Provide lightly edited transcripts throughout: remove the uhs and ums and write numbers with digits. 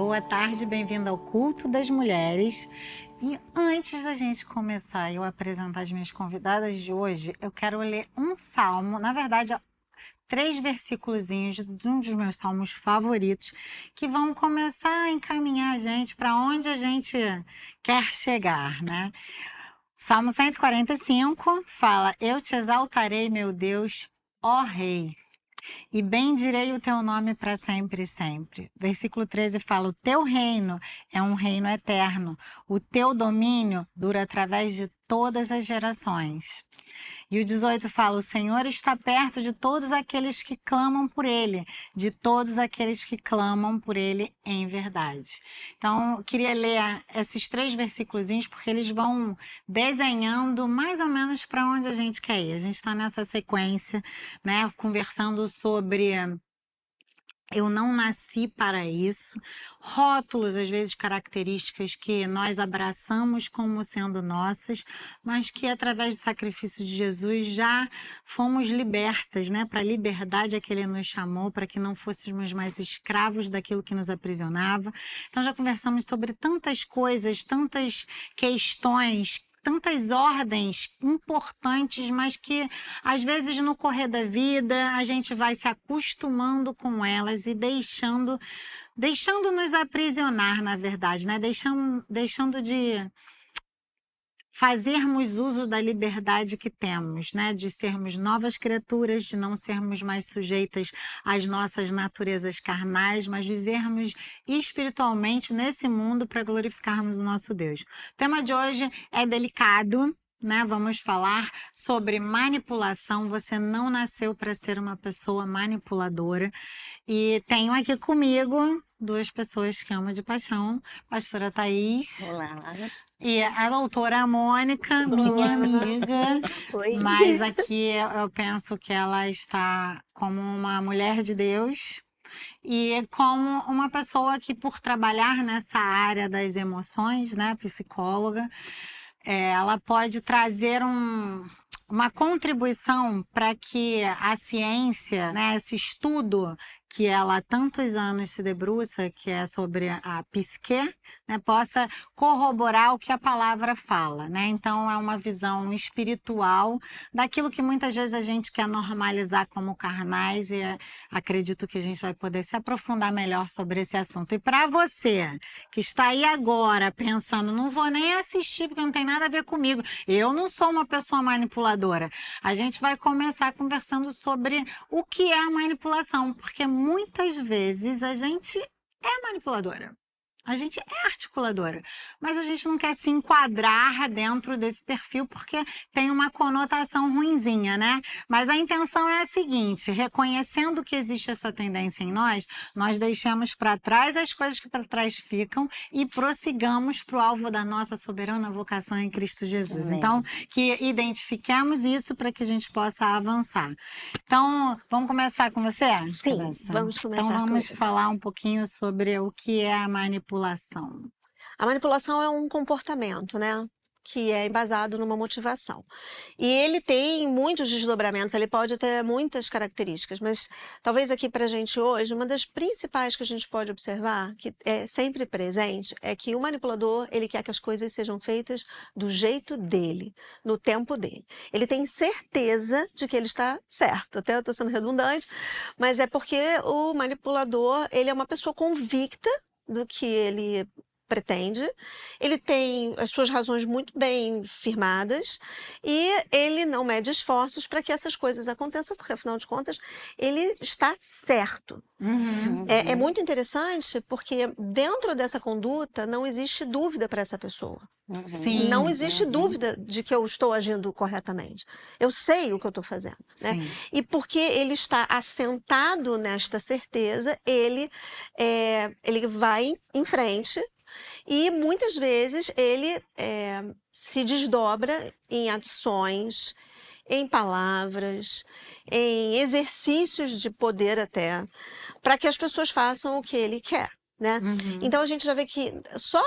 boa tarde, bem-vindo ao Culto das Mulheres. E antes da gente começar e eu apresentar as minhas convidadas de hoje, eu quero ler um salmo, na verdade, 3 versículozinhos de um dos meus salmos favoritos, que vão começar a encaminhar a gente para onde a gente quer chegar, né? Salmo 145 fala: Eu te exaltarei, meu Deus, ó Rei, e bendirei o teu nome para sempre e sempre. Versículo 13 fala: O teu reino é um reino eterno, o teu domínio dura através de todas as gerações. E o 18 fala: O Senhor está perto de todos aqueles que clamam por Ele, de todos aqueles que clamam por Ele em verdade. Então, eu queria ler esses 3 versículozinhos porque eles vão desenhando mais ou menos para onde a gente quer ir. A gente está nessa sequência, né, conversando sobre eu não nasci para isso, rótulos, às vezes características que nós abraçamos como sendo nossas, mas que através do sacrifício de Jesus já fomos libertas, né? Para a liberdade a que Ele nos chamou, para que não fôssemos mais escravos daquilo que nos aprisionava. Então já conversamos sobre tantas coisas, tantas questões, tantas ordens importantes, mas que às vezes no correr da vida a gente vai se acostumando com elas e deixando nos aprisionar, na verdade, né? Deixando de fazermos uso da liberdade que temos, né? De sermos novas criaturas, de não sermos mais sujeitas às nossas naturezas carnais, mas vivermos espiritualmente nesse mundo para glorificarmos o nosso Deus. O tema de hoje é delicado, né? Vamos falar sobre manipulação. Você não nasceu para ser uma pessoa manipuladora. E tenho aqui comigo 2 pessoas que amo de paixão, pastora Thaís. Olá. E a doutora Mônica, minha amiga, Oi. mas aqui eu penso que ela está como uma mulher de Deus e como uma pessoa que, por trabalhar nessa área das emoções, né, psicóloga, ela pode trazer uma contribuição para que a ciência, né, esse estudo que ela há tantos anos se debruça, que é sobre a psique, né, possa corroborar o que a palavra fala, né? Então é uma visão espiritual daquilo que muitas vezes a gente quer normalizar como carnais e acredito que a gente vai poder se aprofundar melhor sobre esse assunto. E para você que está aí agora pensando, não vou nem assistir porque não tem nada a ver comigo, eu não sou uma pessoa manipuladora, a gente vai começar conversando sobre o que é a manipulação, porque muitas vezes a gente é manipuladora. A gente é articuladora, mas a gente não quer se enquadrar dentro desse perfil porque tem uma conotação ruinzinha, né? Mas a intenção é a seguinte: reconhecendo que existe essa tendência em nós, nós deixamos para trás as coisas que para trás ficam e prossigamos para o alvo da nossa soberana vocação em Cristo Jesus. Amém. Então, que identifiquemos isso para que a gente possa avançar. Então, vamos começar com você? Sim, Clarissa? vamos começar Então, vamos comigo. falar um pouquinho sobre o que é a manipulação. A manipulação é um comportamento, né? Que é embasado numa motivação. E ele tem muitos desdobramentos, ele pode ter muitas características, mas talvez aqui para a gente hoje, uma das principais que a gente pode observar, que é sempre presente, é que o manipulador, ele quer que as coisas sejam feitas do jeito dele, no tempo dele. Ele tem certeza de que ele está certo, até eu estou sendo redundante, mas é porque o manipulador, ele é uma pessoa convicta do que ele pretende, ele tem as suas razões muito bem firmadas e ele não mede esforços para que essas coisas aconteçam, porque afinal de contas ele está certo. É muito interessante porque dentro dessa conduta não existe dúvida para essa pessoa. Sim. Não existe dúvida de que eu estou agindo corretamente. Eu sei o que eu estou fazendo, né? Sim. E porque ele está assentado nesta certeza, ele vai em frente e muitas vezes ele se desdobra em ações, em palavras, em exercícios de poder até, para que as pessoas façam o que ele quer. Né? Então a gente já vê que só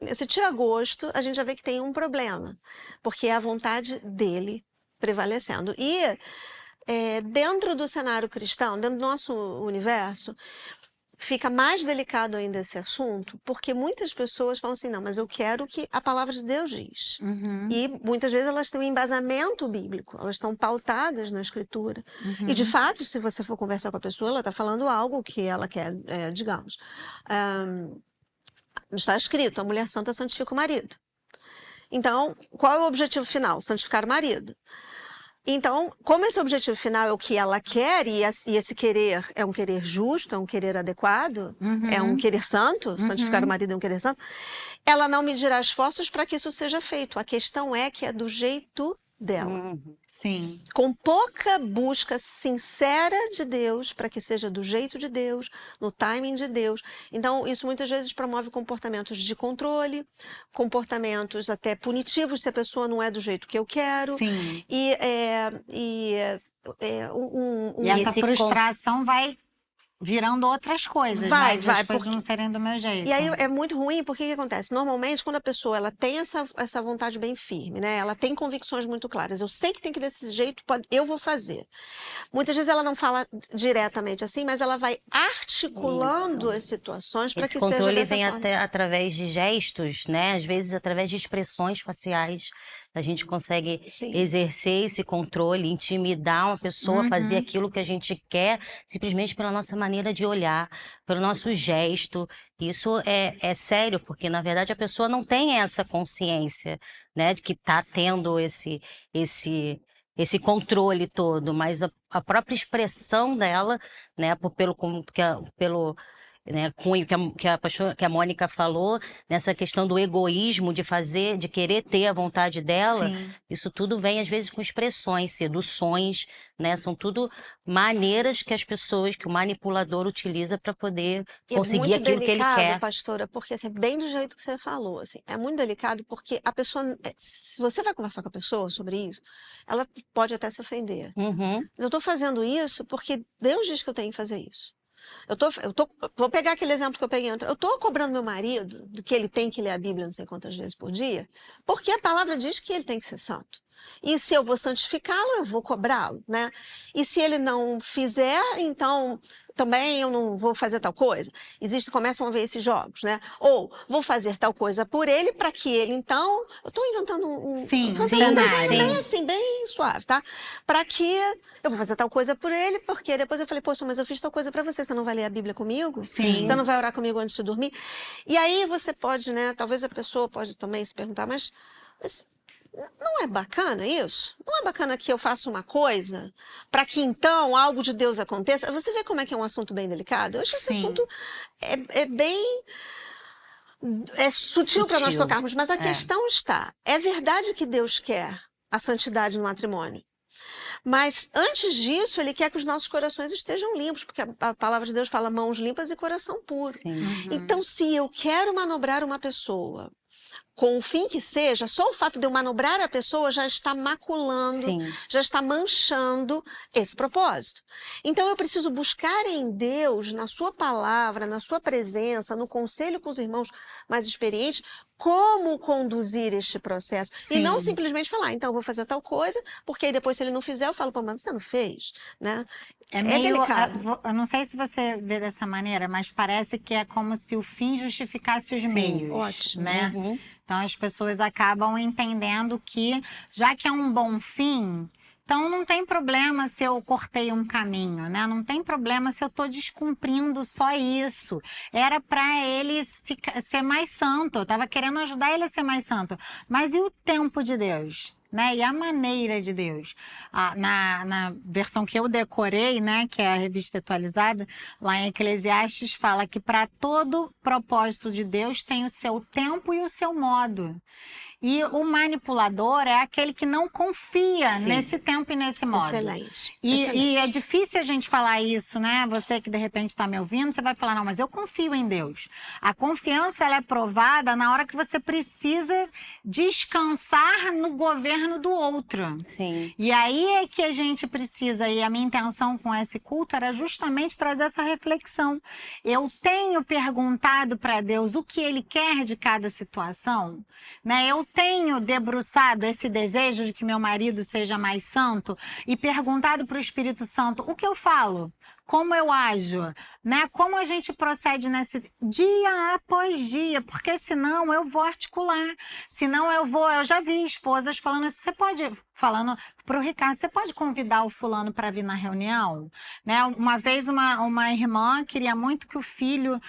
nesse tira-gosto, a gente já vê que tem um problema, porque é a vontade dele prevalecendo. E dentro do cenário cristão, dentro do nosso universo, fica mais delicado ainda esse assunto, porque muitas pessoas falam assim, não, mas eu quero o que a palavra de Deus diz. Uhum, E muitas vezes elas têm um embasamento bíblico, elas estão pautadas na escritura. E de uhum. fato, se você for conversar com a pessoa, ela está falando algo que ela quer, digamos. Está escrito, a mulher santa santifica o marido. Então, qual é o objetivo final? Santificar o marido. Então, como esse objetivo final é o que ela quer, e esse querer é um querer justo, é um querer adequado, é um Uhum, querer santo, santificar o uhum. marido é um querer santo, ela não medirá esforços para que isso seja feito. A questão é que é do jeito dela. Sim. Com pouca busca sincera de Deus, para que seja do jeito de Deus, no timing de Deus. Então, isso muitas vezes promove comportamentos de controle, comportamentos até punitivos se a pessoa não é do jeito que eu quero. Sim. E, E essa Esse frustração vai virando outras coisas, né? De as coisas porque não serem do meu jeito. E aí é muito ruim, porque o que acontece? Normalmente, quando a pessoa ela tem essa vontade bem firme, né? Ela tem convicções muito claras. Eu sei que tem que desse jeito, eu vou fazer. Muitas vezes ela não fala diretamente assim, mas ela vai articulando as situações para Esse que seja controle dessa vem forma. até através de gestos, né? Às vezes através de expressões faciais. A gente consegue Sim. exercer esse controle, intimidar uma pessoa a fazer Uhum. aquilo que a gente quer, simplesmente pela nossa maneira de olhar, pelo nosso gesto. Isso é sério, porque na verdade a pessoa não tem essa consciência, né, de que está tendo esse controle todo, mas a própria expressão dela, né, pelo né, cunho que a Mônica falou, nessa questão do egoísmo de fazer, de querer ter a vontade dela, Sim. isso tudo vem às vezes com expressões, seduções, né, são tudo maneiras que que o manipulador utiliza para poder E é conseguir muito aquilo que ele delicado, quer. pastora, porque assim, bem do jeito que você falou, assim, é muito delicado porque a pessoa, se você vai conversar com a pessoa sobre isso, ela pode até se ofender. Uhum, Mas eu estou fazendo isso porque Deus diz que eu tenho que fazer isso. Vou pegar aquele exemplo que eu peguei ontem. Eu estou cobrando meu marido de que ele tem que ler a Bíblia não sei quantas vezes por dia, porque a palavra diz que ele tem que ser santo. E se eu vou santificá-lo, eu vou cobrá-lo, né? E se ele não fizer, então também eu não vou fazer tal coisa. Começam a ver esses jogos, né? Ou vou fazer tal coisa por ele para que ele, então, eu estou inventando Sim, tô um fazendo um desenho cenário. bem assim, bem suave, tá? Para que eu vou fazer tal coisa por ele, porque depois eu falei, poxa, mas eu fiz tal coisa para você, você não vai ler a Bíblia comigo? Sim. Você não vai orar comigo antes de dormir? E aí você pode, né? Talvez a pessoa pode também se perguntar, mas não é bacana isso? Não é bacana que eu faça uma coisa para que então algo de Deus aconteça? Você vê como é que é um assunto bem delicado? Eu acho que esse Sim. assunto é bem sutil para nós Sutil. tocarmos, mas a questão está, é verdade que Deus quer a santidade no matrimônio. Mas antes disso, ele quer que os nossos corações estejam limpos, porque a palavra de Deus fala mãos limpas e coração puro. sim. Uhum. Então, se eu quero manobrar uma pessoa com o fim que seja, só o fato de eu manobrar a pessoa já está maculando, Sim. já está manchando esse propósito. Então eu preciso buscar em Deus, na sua palavra, na sua presença, no conselho com os irmãos mais experientes, como conduzir este processo. E não Sim. simplesmente falar, então eu vou fazer tal coisa, porque aí depois se ele não fizer, eu falo, pô, mas você não fez, né? É meio, delicado. eu não sei se você vê dessa maneira, mas parece que é como se o fim justificasse os Sim, meios, ótimo. né? Uhum. Então as pessoas acabam entendendo que, já que é um bom fim, então não tem problema se eu cortei um caminho, né? Não tem problema se eu estou descumprindo só isso. Era para ele ser mais santo, eu estava querendo ajudar ele a ser mais santo. Mas e o tempo de Deus? Né? E a maneira de Deus. Na versão que eu decorei, né, que é a revista atualizada, lá em Eclesiastes fala que para todo propósito de Deus tem o seu tempo e o seu modo. E o manipulador é aquele que não confia Sim. nesse tempo e nesse modo. Excelente. E é difícil a gente falar isso, né? Você que de repente está me ouvindo, você vai falar, não, mas eu confio em Deus. A confiança, ela é provada na hora que você precisa descansar no governo do outro. Sim. E aí é que a gente precisa, e a minha intenção com esse culto era justamente trazer essa reflexão. Eu tenho perguntado para Deus o que Ele quer de cada situação, né? Eu tenho debruçado esse desejo de que meu marido seja mais santo e perguntado para o Espírito Santo, o que eu falo? como eu ajo, né? Como a gente procede nesse dia após dia, porque senão eu vou articular, senão eu já vi esposas falando isso, falando para o Ricardo, você pode convidar o fulano para vir na reunião? Né? Uma vez uma irmã queria muito que o filho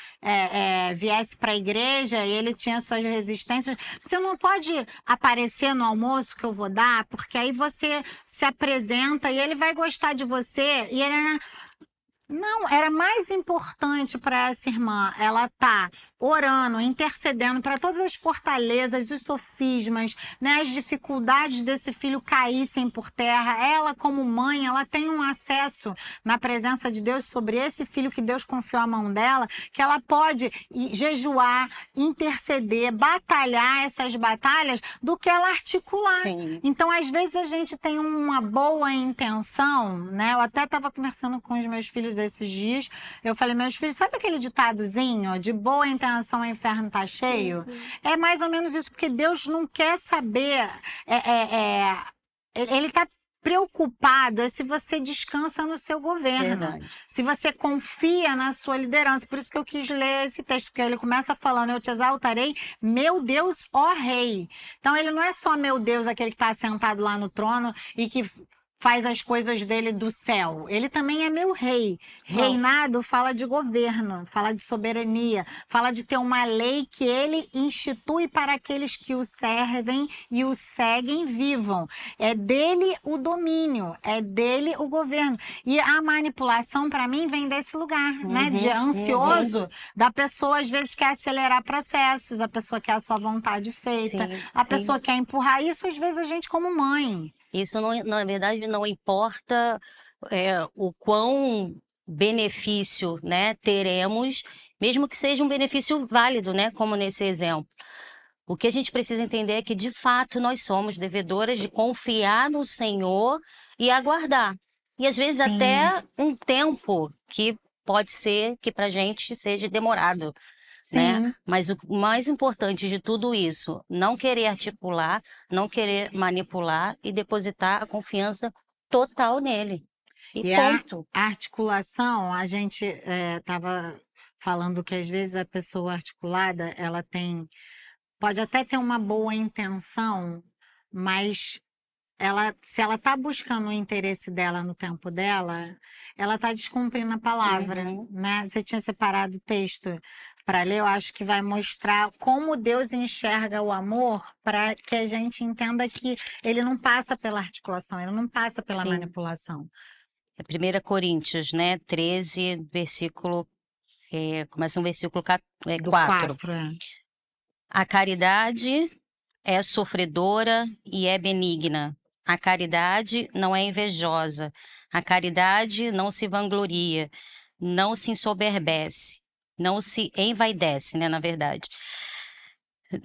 viesse para a igreja e ele tinha suas resistências. Você não pode aparecer no almoço que eu vou dar, porque aí você se apresenta e ele vai gostar de você. E ele não, era mais importante para essa irmã ela tá orando, intercedendo para todas as fortalezas, os sofismas, né, as dificuldades desse filho caíssem por terra. Ela, como mãe, ela tem um acesso na presença de Deus sobre esse filho que Deus confiou à mão dela, que ela pode jejuar, interceder, batalhar essas batalhas do que ela articular. Sim. Então, às vezes a gente tem uma boa intenção, né? Eu até estava conversando com os meus filhos esses dias. Eu falei, meus filhos, sabe aquele ditadozinho de boa intenção o inferno tá cheio? É mais ou menos isso, porque Deus não quer saber. Ele tá preocupado se você descansa no seu governo, Verdade. se você confia na sua liderança. Por isso que eu quis ler esse texto, porque ele começa falando, eu te exaltarei, meu Deus, ó Rei. Então ele não é só meu Deus, aquele que está sentado lá no trono e que faz as coisas dele do céu. Ele também é meu rei. Reinado fala de governo, fala de soberania, fala de ter uma lei que ele institui para aqueles que o servem e o seguem vivam. É dele o domínio, é dele o governo. E a manipulação, para mim, vem desse lugar, né? De ansioso, da pessoa, às vezes, quer acelerar processos, a pessoa quer a sua vontade feita, a pessoa quer empurrar. Isso, às vezes, a gente como mãe. Isso, não, na verdade, não importa o quão benefício, né, teremos, mesmo que seja um benefício válido, né, como nesse exemplo. O que a gente precisa entender é que, de fato, nós somos devedoras de confiar no Senhor e aguardar. E, às vezes, até um tempo que pode ser que para a gente seja demorado. Né? Mas o mais importante de tudo isso, não querer articular, não querer manipular e depositar a confiança total nele. E ponto. A articulação, a gente estava falando que às vezes a pessoa articulada, ela pode até ter uma boa intenção, mas se ela está buscando o interesse dela no tempo dela, ela está descumprindo a palavra, né? Você tinha separado o texto para ler, eu acho que vai mostrar como Deus enxerga o amor para que a gente entenda que ele não passa pela articulação, ele não passa pela manipulação. É 1 Coríntios, né, 13, versículo, começa um versículo 4. 4. A caridade é sofredora e é benigna. A caridade não é invejosa. A caridade não se vangloria, não se ensoberbece, não se envaidece, né, na verdade.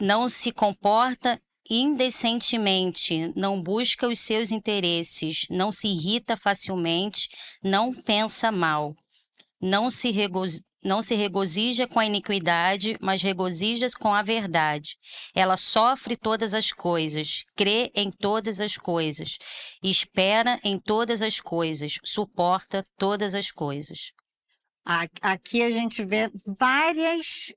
Não se comporta indecentemente, não busca os seus interesses, não se irrita facilmente, não pensa mal, não se regozija com a iniquidade, mas regozija com a verdade. Ela sofre todas as coisas, crê em todas as coisas, espera em todas as coisas, suporta todas as coisas. Aqui a gente vê várias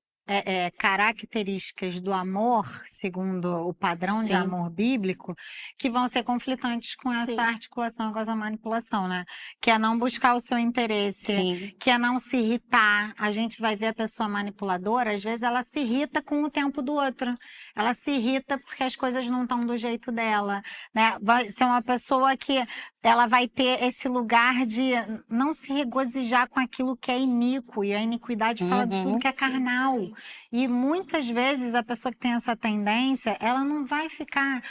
características do amor, segundo o padrão de amor bíblico, que vão ser conflitantes com essa articulação, com essa manipulação, né? Que é não buscar o seu interesse, que é não se irritar. A gente vai ver a pessoa manipuladora, às vezes ela se irrita com o tempo do outro. Ela se irrita porque as coisas não estão do jeito dela, né? Vai ser uma pessoa que ela vai ter esse lugar de não se regozijar com aquilo que é iníquo, e a iniquidade fala de tudo que é carnal. E muitas vezes a pessoa que tem essa tendência, ela não vai ficar...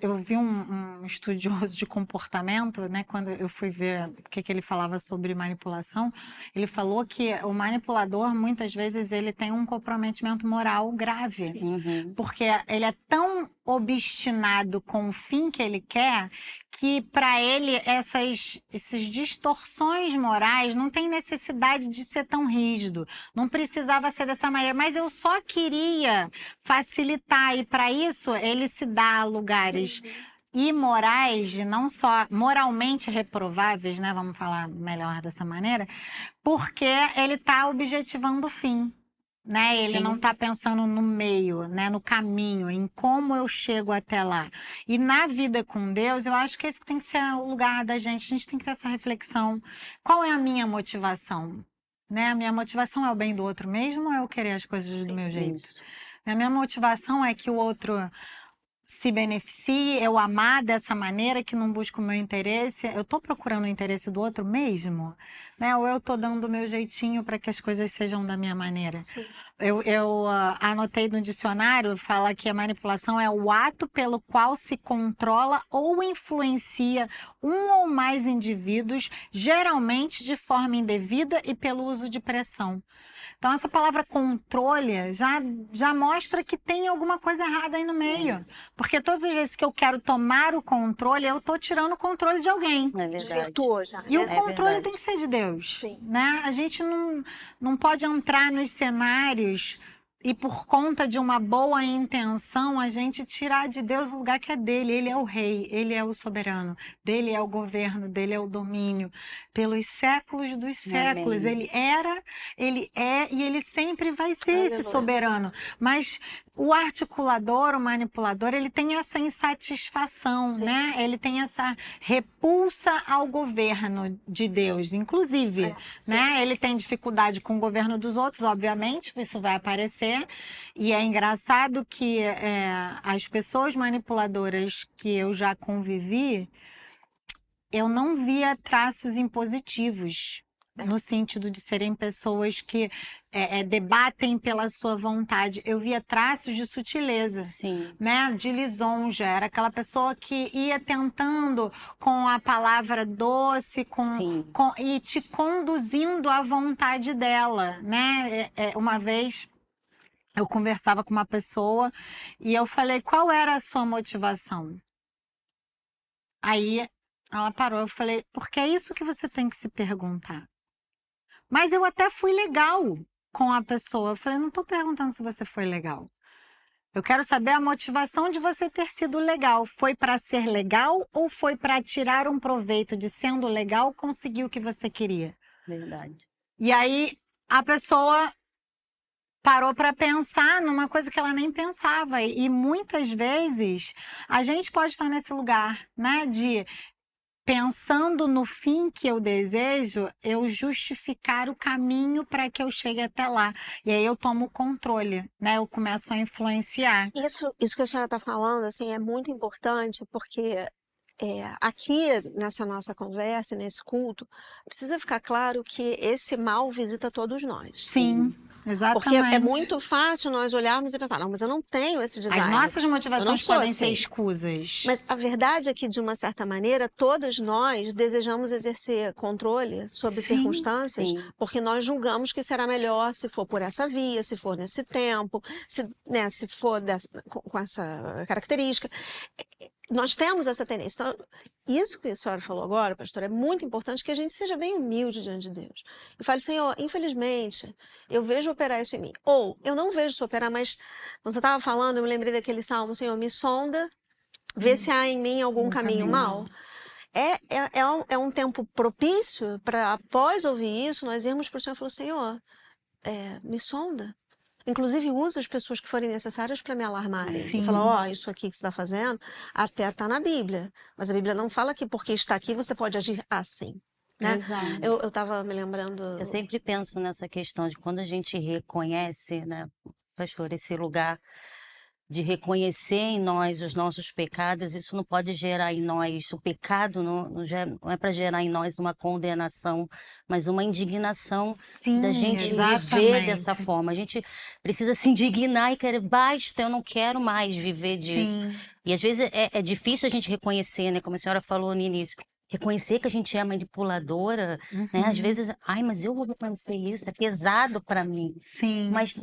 Eu vi um estudioso de comportamento, né, quando eu fui ver o que ele falava sobre manipulação, ele falou que o manipulador, muitas vezes, ele tem um comprometimento moral grave, porque ele é tão obstinado com o fim que ele quer, que para ele essas distorções morais não tem necessidade de ser tão rígido, não precisava ser dessa maneira, mas eu só queria facilitar, e para isso ele se dá a lugares imorais, não só moralmente reprováveis, né? Vamos falar melhor dessa maneira, porque ele está objetivando o fim. Né? Ele não Sim. está pensando no meio, né? No caminho, em como eu chego até lá. E na vida com Deus, eu acho que esse tem que ser o lugar da gente. A gente tem que ter essa reflexão. Qual é a minha motivação? Né? A minha motivação é o bem do outro mesmo ou é eu querer as coisas do meu jeito? Isso. A minha motivação é que o outro se beneficie, eu amar dessa maneira, que não busco o meu interesse. Eu estou procurando o interesse do outro mesmo? Né? Ou eu estou dando o meu jeitinho para que as coisas sejam da minha maneira? Sim. Eu anotei no dicionário, fala que a manipulação é o ato pelo qual se controla ou influencia um ou mais indivíduos, geralmente de forma indevida e pelo uso de pressão. Então, essa palavra controle já mostra que tem alguma coisa errada aí no meio. Isso. Porque todas as vezes que eu quero tomar o controle, eu estou tirando o controle de alguém. É verdade. Desvirtuou já, E o né? É controle verdade. tem que ser de Deus, Sim. né? A gente não pode entrar nos cenários e por conta de uma boa intenção a gente tirar de Deus o lugar que é dele. Ele é o rei, ele é o soberano, dele é o governo, dele é o domínio. Pelos séculos dos séculos, Amém. ele era, ele é e ele sempre vai ser esse Aleluia. soberano. Mas o articulador, o manipulador, ele tem essa insatisfação, Sim. né? Ele tem essa repulsa ao governo de Deus, inclusive, sim. né? Ele tem dificuldade com o governo dos outros, obviamente, isso vai aparecer. E é engraçado que as pessoas manipuladoras que eu já convivi, eu não via traços impositivos, no sentido de serem pessoas que debatem pela sua vontade. Eu via traços de sutileza, Sim. né? De lisonja. Era aquela pessoa que ia tentando com a palavra doce, Sim. e te conduzindo à vontade dela, né? Uma vez eu conversava com uma pessoa e eu falei, qual era a sua motivação? Aí ela parou, eu falei, porque é isso que você tem que se perguntar. Mas eu até fui legal com a pessoa. Eu falei, não estou perguntando se você foi legal. Eu quero saber a motivação de você ter sido legal. Foi para ser legal ou foi para tirar um proveito de sendo legal, conseguir o que você queria? Verdade. E aí a pessoa parou para pensar numa coisa que ela nem pensava. E muitas vezes a gente pode estar nesse lugar, né, de pensando no fim que eu desejo, eu justificar o caminho para que eu chegue até lá. E aí eu tomo o controle, né? Eu começo a influenciar. Isso que a senhora está falando, assim, é muito importante, porque aqui nessa nossa conversa, nesse culto, precisa ficar claro que esse mal visita todos nós. Sim, Porque exatamente. é muito fácil nós olharmos e pensar, não, mas eu não tenho esse design. As nossas motivações sou podem ser assim. escusas. Mas a verdade é que, de uma certa maneira, todas nós desejamos exercer controle sobre Sim, circunstâncias, sim. porque nós julgamos que será melhor se for por essa via, se for nesse tempo, se for com essa característica. Nós temos essa tendência. Então, isso que a senhora falou agora, pastor, é muito importante que a gente seja bem humilde diante de Deus. E fale, Senhor, infelizmente, eu vejo operar isso em mim. Ou, eu não vejo isso operar, mas quando você estava falando, eu me lembrei daquele salmo, Senhor, me sonda, vê se há em mim algum caminho mau. É um tempo propício para, após ouvir isso, nós irmos para o Senhor e falar, Senhor, me sonda. Inclusive, usa as pessoas que forem necessárias para me alarmarem. Sim. E falar, isso aqui que você está fazendo, até está na Bíblia. Mas a Bíblia não fala que porque está aqui você pode agir assim. Né? Exato. Eu estava me lembrando... Eu sempre penso nessa questão de quando a gente reconhece, né, pastor, esse lugar de reconhecer em nós os nossos pecados, isso não pode gerar em nós, o pecado não é para gerar em nós uma condenação, mas uma indignação Sim, da gente viver exatamente. dessa forma. A gente precisa se indignar e querer, basta, eu não quero mais viver disso. Sim. E às vezes é difícil a gente reconhecer, né, como a senhora falou no início, reconhecer que a gente é manipuladora, né? Às vezes, ai, mas eu vou reconhecer isso, é pesado para mim. Sim. Mas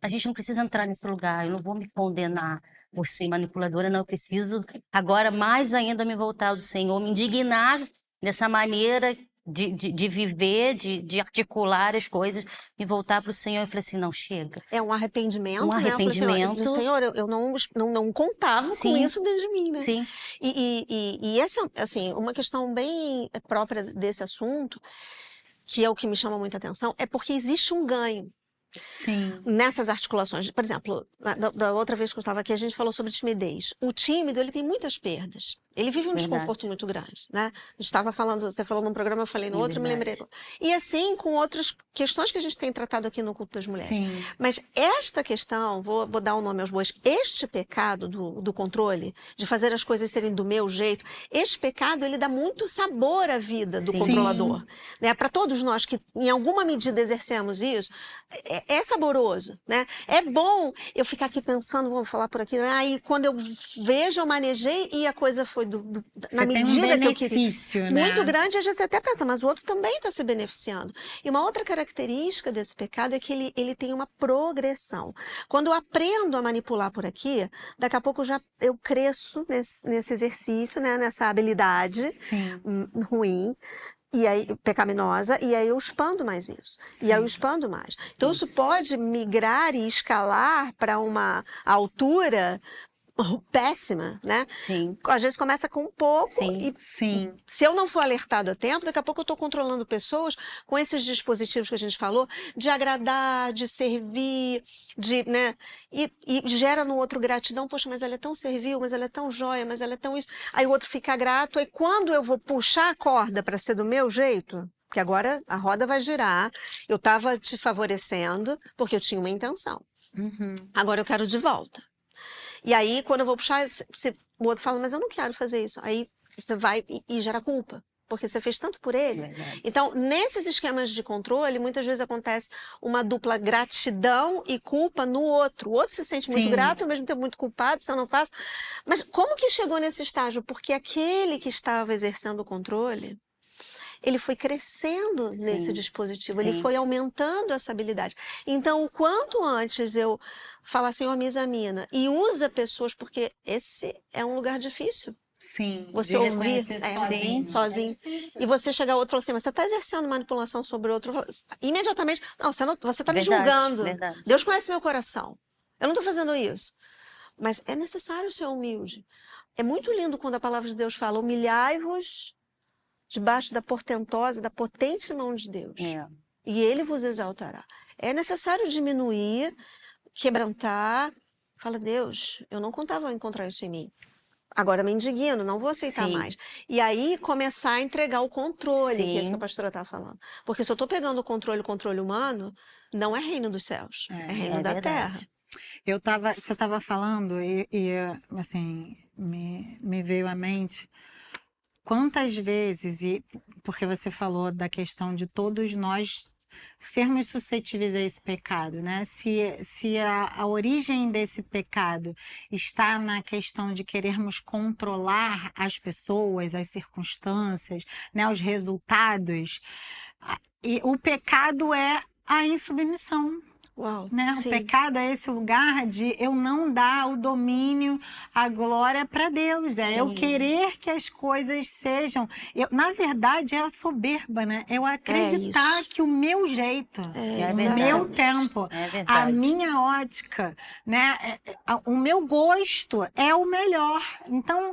a gente não precisa entrar nesse lugar, eu não vou me condenar por ser manipuladora, não, eu preciso agora mais ainda me voltar ao Senhor, me indignar dessa maneira de viver, de articular as coisas e voltar para o Senhor e falei assim, não, chega. É um arrependimento, Um né? Eu falei assim, ó, arrependimento. Senhor, eu não contava com Sim. isso dentro de mim, né? Sim, E essa, assim, uma questão bem própria desse assunto, que é o que me chama muita atenção, é porque existe um ganho Sim. nessas articulações. Por exemplo, da outra vez que eu estava aqui, a gente falou sobre timidez. O tímido, ele tem muitas perdas. Ele vive um Verdade. desconforto muito grande, né? A gente estava falando, você falou num programa, eu falei no É outro, me lembrei. verdade. E assim, com outras questões que a gente tem tratado aqui no Culto das Mulheres. Sim. Mas esta questão, vou dar o nome aos bois, este pecado do controle, de fazer as coisas serem do meu jeito, este pecado, ele dá muito sabor à vida do Sim. controlador. Né? Para todos nós que, em alguma medida, exercemos isso, é saboroso, né? É bom eu ficar aqui pensando, vamos falar por aqui, e quando eu vejo, eu manejei e a coisa foi na Você tem um medida que eu queria. benefício, né? Muito grande, às vezes você até pensa, mas o outro também está se beneficiando. E uma outra característica desse pecado é que ele tem uma progressão. Quando eu aprendo a manipular por aqui, daqui a pouco eu cresço nesse exercício, né, nessa habilidade Sim. ruim, e aí, pecaminosa, e aí eu expando mais isso. E aí eu expando mais. Então isso pode migrar e escalar para uma altura péssima, né? Sim. Às vezes começa com um pouco Sim. e Sim. se eu não for alertado a tempo, daqui a pouco eu estou controlando pessoas com esses dispositivos que a gente falou, de agradar, de servir, né? E gera no outro gratidão, poxa, mas ela é tão servil, mas ela é tão joia, mas ela é tão isso. Aí o outro fica grato, aí quando eu vou puxar a corda para ser do meu jeito, porque agora a roda vai girar, eu estava te favorecendo porque eu tinha uma intenção. Uhum. Agora eu quero de volta. E aí, quando eu vou puxar, o outro fala, mas eu não quero fazer isso. Aí você vai e gera culpa, porque você fez tanto por ele. Verdade. Então, nesses esquemas de controle, muitas vezes acontece uma dupla gratidão e culpa no outro. O outro se sente muito Sim. grato, ao mesmo tempo muito culpado, se eu não faço. Mas como que chegou nesse estágio? Porque aquele que estava exercendo o controle, ele foi crescendo nesse Sim. dispositivo, ele Sim. foi aumentando essa habilidade. Então, o quanto antes eu falar, Senhor, me examina, e usa pessoas, porque esse é um lugar difícil. Sim. Você De ouvir reconhecer sozinho. É difícil. E você chegar ao outro e falar assim, mas você está exercendo manipulação sobre o outro. Imediatamente, não, você está me Verdade, julgando. verdade. Deus conhece meu coração. Eu não estou fazendo isso. Mas é necessário ser humilde. É muito lindo quando a palavra de Deus fala, humilhai-vos debaixo da portentosa, da potente mão de Deus. É. E ele vos exaltará. É necessário diminuir, quebrantar. Fala, Deus, eu não contava encontrar isso em mim. Agora me indigno, não vou aceitar Sim. mais. E aí começar a entregar o controle, que é isso Sim. que a pastora está falando. Porque se eu estou pegando o controle humano, não é reino dos céus, é reino É da verdade. terra. Você estava falando assim, me veio à mente quantas vezes, porque você falou da questão de todos nós sermos suscetíveis a esse pecado, né? Se a origem desse pecado está na questão de querermos controlar as pessoas, as circunstâncias, né? Os resultados, e o pecado é a insubmissão. Uau, Né? O sim. pecado é esse lugar de eu não dar o domínio, a glória para Deus. É eu Sim. querer que as coisas sejam. Na verdade, é a soberba, né? Eu acreditar isso. que o meu jeito, É o verdade. meu tempo, É a verdade. minha ótica, né? O meu gosto é o melhor. Então,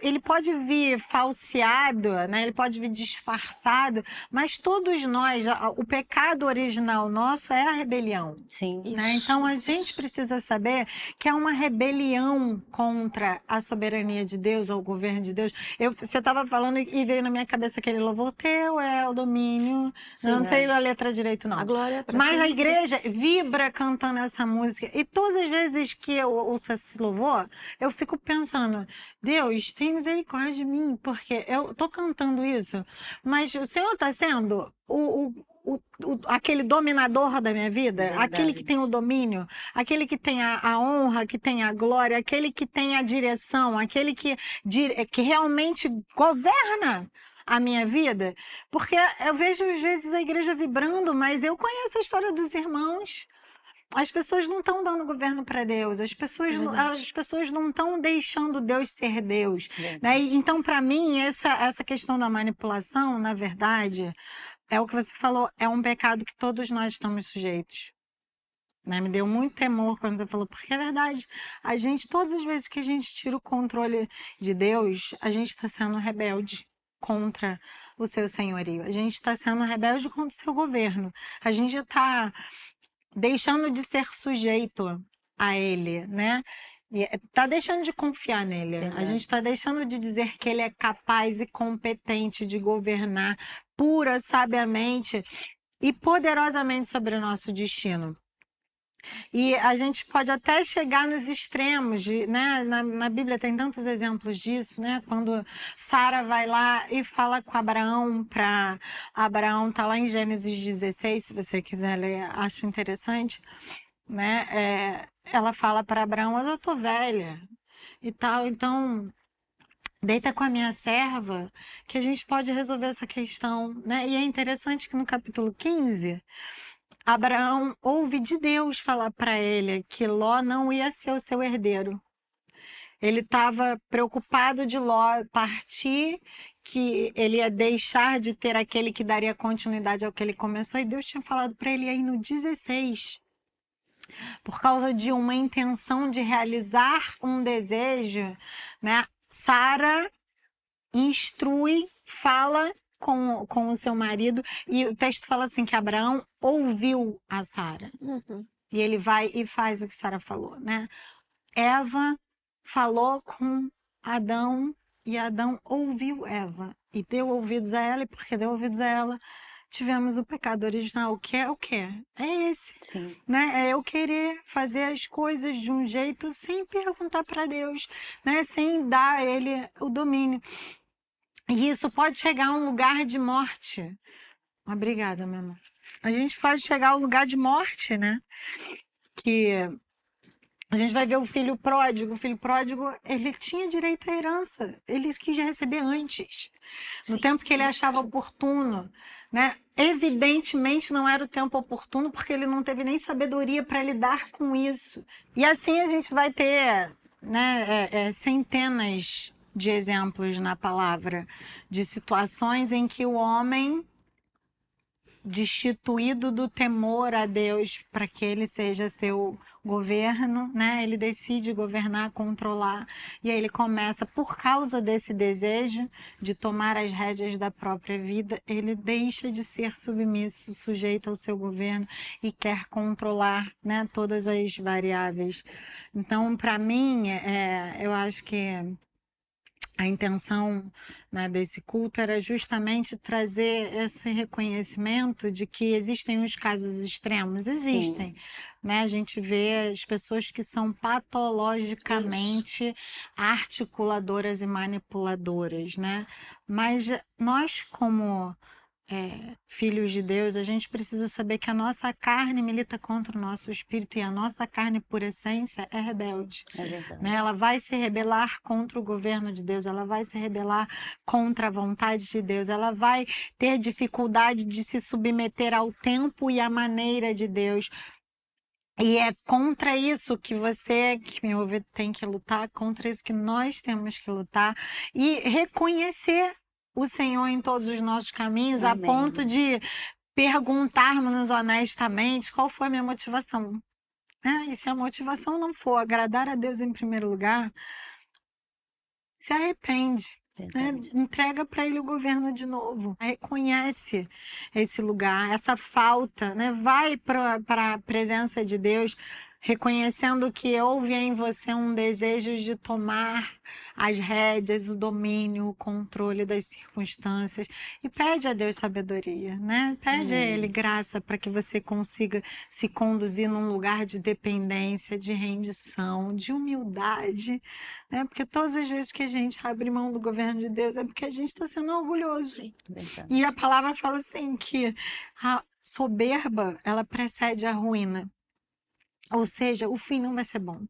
ele pode vir falseado, né? Ele pode vir disfarçado, mas todos nós, o pecado original nosso é a rebelião. Sim. Né? Então a gente precisa saber que é uma rebelião contra a soberania de Deus, ao governo de Deus. Você estava falando e veio na minha cabeça aquele louvor, teu é o domínio. Sim, Não sei a letra direito, não. A glória é pra Mas a sempre. igreja vibra cantando essa música. E todas as vezes que eu ouço esse louvor, eu fico pensando, Deus, tem misericórdia de mim, porque eu tô cantando isso, mas o Senhor está sendo aquele dominador da minha vida, Verdade. aquele que tem o domínio, aquele que tem a honra, que tem a glória, aquele que tem a direção, aquele que realmente governa a minha vida, porque eu vejo às vezes a igreja vibrando, mas eu conheço a história dos irmãos. as pessoas não estão dando governo para Deus, as pessoas, as pessoas não estão deixando Deus ser Deus, né? Então, para mim, essa questão da manipulação, na verdade, é o que você falou, é um pecado que todos nós estamos sujeitos. Né? Me deu muito temor quando você falou, porque é verdade, a gente, todas as vezes que a gente tira o controle de Deus, a gente está sendo rebelde contra o seu senhorio, a gente está sendo rebelde contra o seu governo, a gente está deixando de ser sujeito a ele, né? E tá deixando de confiar nele. A gente está deixando de dizer que ele é capaz e competente de governar pura, sabiamente e poderosamente sobre o nosso destino. E a gente pode até chegar nos extremos, né? Na Bíblia tem tantos exemplos disso, né? Quando Sara vai lá e fala com Abraão, para Abraão, tá lá em Gênesis 16, se você quiser ler, acho interessante, né? Ela fala para Abraão, mas eu tô velha e tal, então deita com a minha serva que a gente pode resolver essa questão, né? E é interessante que no capítulo 15, Abraão ouve de Deus falar para ele que Ló não ia ser o seu herdeiro. Ele estava preocupado de Ló partir, que ele ia deixar de ter aquele que daria continuidade ao que ele começou. E Deus tinha falado para ele aí no 16, por causa de uma intenção de realizar um desejo, né? Sara instrui, fala com o seu marido, e o texto fala assim que Abraão ouviu a Sara. E ele vai e faz o que Sara falou, né? Eva falou com Adão e Adão ouviu Eva e deu ouvidos a ela, e porque deu ouvidos a ela, tivemos o pecado original, que é o quê? É esse, Sim. né? É eu querer fazer as coisas de um jeito sem perguntar para Deus, né? Sem dar a ele o domínio. E isso pode chegar a um lugar de morte. Obrigada, meu amor. A gente pode chegar a um lugar de morte, né? Que a gente vai ver o filho pródigo. O filho pródigo, ele tinha direito à herança. Ele quis receber antes, no tempo que ele achava oportuno, né? Evidentemente não era o tempo oportuno, porque ele não teve nem sabedoria para lidar com isso. E assim a gente vai ter, né, centenas de exemplos na palavra, de situações em que o homem, destituído do temor a Deus para que ele seja seu governo, né? Ele decide governar, controlar, e aí ele começa, por causa desse desejo de tomar as rédeas da própria vida, ele deixa de ser submisso, sujeito ao seu governo e quer controlar, né, todas as variáveis. Então, para mim, eu acho que a intenção, né, desse culto era justamente trazer esse reconhecimento de que existem os casos extremos, existem, né? A gente vê as pessoas que são patologicamente articuladoras e manipuladoras, né? Mas nós, como filhos de Deus, a gente precisa saber que a nossa carne milita contra o nosso espírito, e a nossa carne, por essência, é rebelde. É verdade. Né? Ela vai se rebelar contra o governo de Deus, ela vai se rebelar contra a vontade de Deus, ela vai ter dificuldade de se submeter ao tempo e à maneira de Deus. E é contra isso que você, que me ouve, tem que lutar, contra isso que nós temos que lutar, e reconhecer o Senhor em todos os nossos caminhos, Amém. a ponto de perguntarmos honestamente qual foi a minha motivação. E se a motivação não for agradar a Deus em primeiro lugar, se arrepende. Né? Verdade. Entrega para ele o governo de novo. Reconhece esse lugar, essa falta, né? Vai para a presença de Deus, reconhecendo que houve em você um desejo de tomar as rédeas, o domínio, o controle das circunstâncias, e pede a Deus sabedoria, né? Pede a Ele graça para que você consiga se conduzir num lugar de dependência, de rendição, de humildade, né? Porque todas as vezes que a gente abre mão do governo de Deus é porque a gente está sendo orgulhoso. Verdade. E a palavra fala assim que a soberba, ela precede a ruína. Ou seja, o fim não vai ser bom.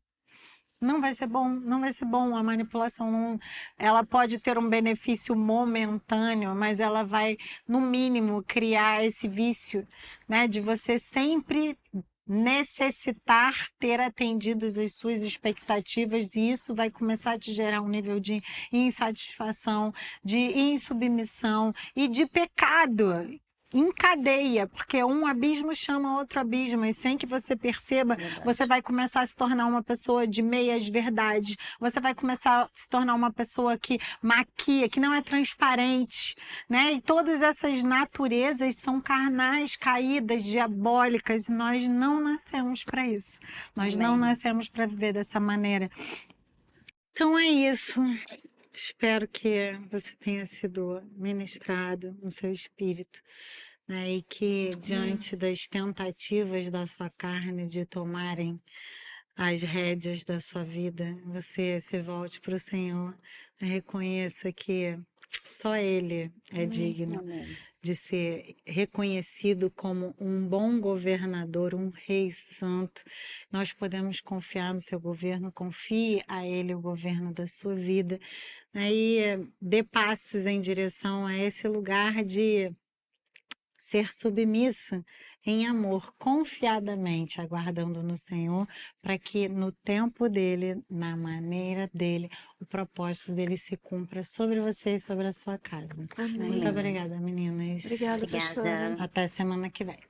Não vai ser bom, não vai ser bom. A manipulação, não, ela pode ter um benefício momentâneo, mas ela vai, no mínimo, criar esse vício, né, de você sempre necessitar ter atendido as suas expectativas, e isso vai começar a te gerar um nível de insatisfação, de insubmissão e de pecado em cadeia, porque um abismo chama outro abismo, e sem que você perceba, você vai começar a se tornar uma pessoa de meias verdades, você vai começar a se tornar uma pessoa que maquia, que não é transparente, né? E todas essas naturezas são carnais, caídas, diabólicas, e nós não nascemos para isso. Nós não Amém. nascemos para viver dessa maneira. Então é isso. Espero que você tenha sido ministrado no seu espírito, né? E que diante das tentativas da sua carne de tomarem as rédeas da sua vida, você se volte para o Senhor, reconheça que só Ele é digno Amém. de ser reconhecido como um bom governador, um rei santo. Nós podemos confiar no seu governo, confie a Ele o governo da sua vida, né? E dê passos em direção a esse lugar de ser submissa em amor, confiadamente, aguardando no Senhor, para que no tempo dele, na maneira dele, o propósito dele se cumpra sobre você e sobre a sua casa. Amém. Muito obrigada, meninas. Obrigada, Obrigada. pastora. Até semana que vem.